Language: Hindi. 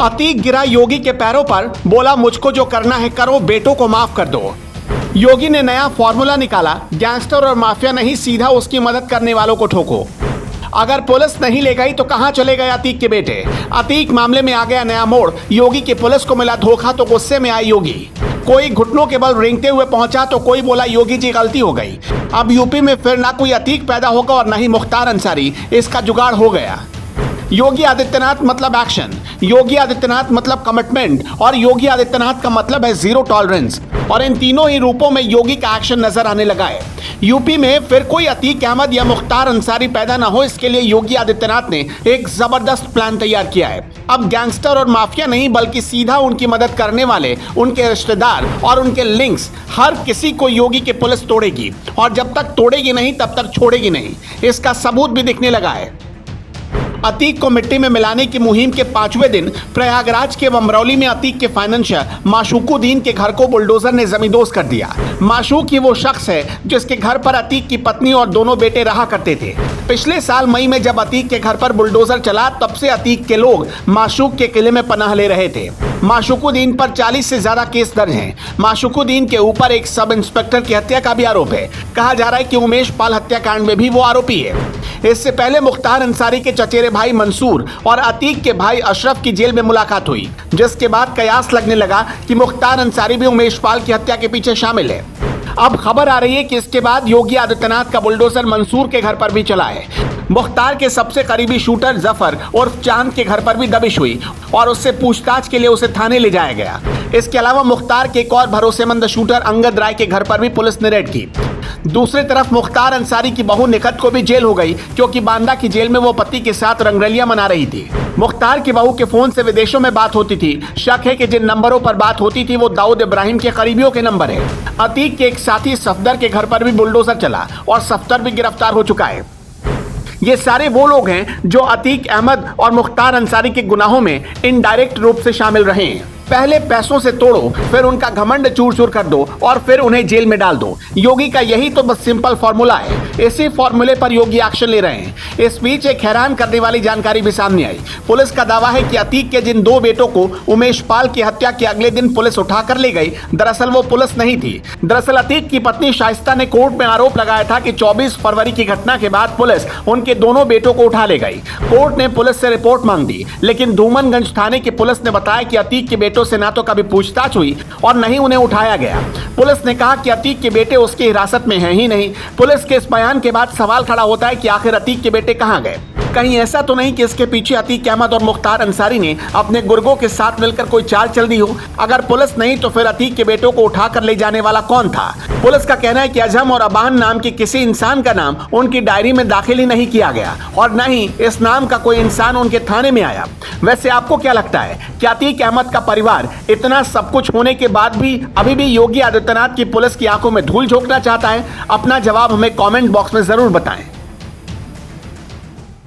अतीक गिरा योगी के पैरों पर, बोला मुझको जो करना है करो, बेटों को माफ कर दो। योगी ने नया फॉर्मूला निकाला, गैंगस्टर और माफिया नहीं, सीधा उसकी मदद करने वालों को ठोको। अगर पुलिस नहीं ले गई तो कहां चले गए अतीक के बेटे। अतीक मामले में आ गया नया मोड़, योगी की पुलिस को मिला धोखा तो गुस्से में आए योगी। कोई घुटनों के बल रेंगते हुए पहुंचा तो कोई बोला योगी जी गलती हो गई। अब यूपी में फिर ना कोई अतीक पैदा होगा और ना ही मुख्तार अंसारी, इसका जुगाड़ हो गया। योगी आदित्यनाथ मतलब एक्शन, योगी आदित्यनाथ मतलब कमिटमेंट और योगी आदित्यनाथ का मतलब है जीरो टॉलरेंस। और इन तीनों ही रूपों में योगी का एक्शन नजर आने लगा है। यूपी में फिर कोई अतीक अहमद या मुख्तार अंसारी पैदा ना हो, इसके लिए योगी आदित्यनाथ ने एक जबरदस्त प्लान तैयार किया है। अब गैंगस्टर और माफिया नहीं बल्कि सीधा उनकी मदद करने वाले, उनके रिश्तेदार और उनके लिंक्स, हर किसी को योगी की पुलिस तोड़ेगी। और जब तक तोड़ेगी नहीं तब तक छोड़ेगी नहीं। इसका सबूत भी दिखने लगा है। अतीक को मिट्टी में मिलाने की मुहिम के 5वें दिन प्रयागराज के बमरौली में अतीक के फाइनेंशियर माशूकुद्दीन के घर को बुलडोजर ने जमींदोज कर दिया। माशूक ही वो शख्स है जिसके घर पर अतीक की पत्नी और दोनों बेटे रहा करते थे। पिछले साल मई में जब अतीक के घर पर बुलडोजर चला, तब से अतीक के लोग माशूक के किले में पनाह ले रहे थे। माशूकुद्दीन पर 40 से ज्यादा केस दर्ज हैं। माशूकुद्दीन के ऊपर एक सब इंस्पेक्टर की हत्या का भी आरोप है। कहा जा रहा है कि उमेश पाल हत्याकांड में भी वो आरोपी है। इससे पहले मुख्तार अंसारी के चचेरे भाई मंसूर और अतीक के भाई अशरफ की जेल में मुलाकात हुई, जिसके बाद कयास लगने लगा कि मुख्तार अंसारी भी उमेश पाल की हत्या के पीछे शामिल है। अब खबर आ रही है कि इसके बाद योगी आदित्यनाथ का बुलडोजर मंसूर के घर पर भी चला है। मुख्तार के सबसे करीबी शूटर जफर उर्फ चांद के घर पर भी दबिश हुई और उससे पूछताछ के लिए उसे थाने ले जाया गया। इसके अलावा मुख्तार के एक और भरोसेमंद शूटर अंगद राय के घर पर भी पुलिस ने रेड की। दूसरी तरफ मुख्तार अंसारी की बहू निकत को भी जेल हो गई, क्योंकि बांदा की जेल में वो पति के साथ रंगरलियां मना रही थी। मुख्तार की बहू के फोन से विदेशों में बात होती थी। शक है कि जिन नंबरों पर बात होती थी वो दाऊद इब्राहिम के करीबियों के नंबर है। अतीक के एक साथी सफदर के घर पर भी बुलडोजर चला और सफदर भी गिरफ्तार हो चुका है। ये सारे वो लोग हैं जो अतीक अहमद और मुख्तार अंसारी के गुनाहों में इनडायरेक्ट रूप से शामिल रहे हैं। पहले पैसों से तोड़ो, फिर उनका घमंड चूर चूर कर दो और फिर उन्हें जेल में डाल दो। योगी का यही तो बस सिंपल फॉर्मूला है। इसी फॉर्मूले पर योगी एक्शन ले रहे हैं। इस बीच एक हैरान करने वाली जानकारी भी सामने आई। पुलिस का दावा है कि अतीक के जिन 2 बेटों को उमेश पाल की हत्या के अगले दिन पुलिस उठाकर ले गई, दरअसल वो पुलिस नहीं थी। दरअसल अतीक की पत्नी शाइस्ता ने कोर्ट में आरोप लगाया था कि 24 फरवरी की घटना के बाद पुलिस उनके दोनों बेटों को उठा ले गई। कोर्ट ने पुलिस से रिपोर्ट मांग दी, लेकिन धूमनगंज थाने की पुलिस ने बताया कि अतीक के बेटों से ना तो कभी पूछताछ हुई और नहीं उन्हें उठाया गया। पुलिस ने कहा कि अतीक के बेटे उसकी हिरासत में हैं ही नहीं। पुलिस के इस बयान के बाद सवाल खड़ा होता है कि आखिर अतीक के बेटे कहां गए। कहीं ऐसा तो नहीं कि इसके पीछे अतीक अहमद और मुख्तार अंसारी ने अपने गुर्गों के साथ मिलकर कोई चाल चल दी हो। अगर पुलिस नहीं तो फिर अतीक के बेटों को उठाकर ले जाने वाला कौन था। पुलिस का कहना है कि अजम और अबान नाम के किसी इंसान का नाम उनकी डायरी में दाखिल ही नहीं किया गया और न ही इस नाम का कोई इंसान उनके थाने में आया। वैसे आपको क्या लगता है कि अतीक अहमद का परिवार इतना सब कुछ होने के बाद भी अभी भी योगी आदित्यनाथ की पुलिस की आंखों में धूल झोंकना चाहता है? अपना जवाब हमें कमेंट बॉक्स में जरूर बताएं।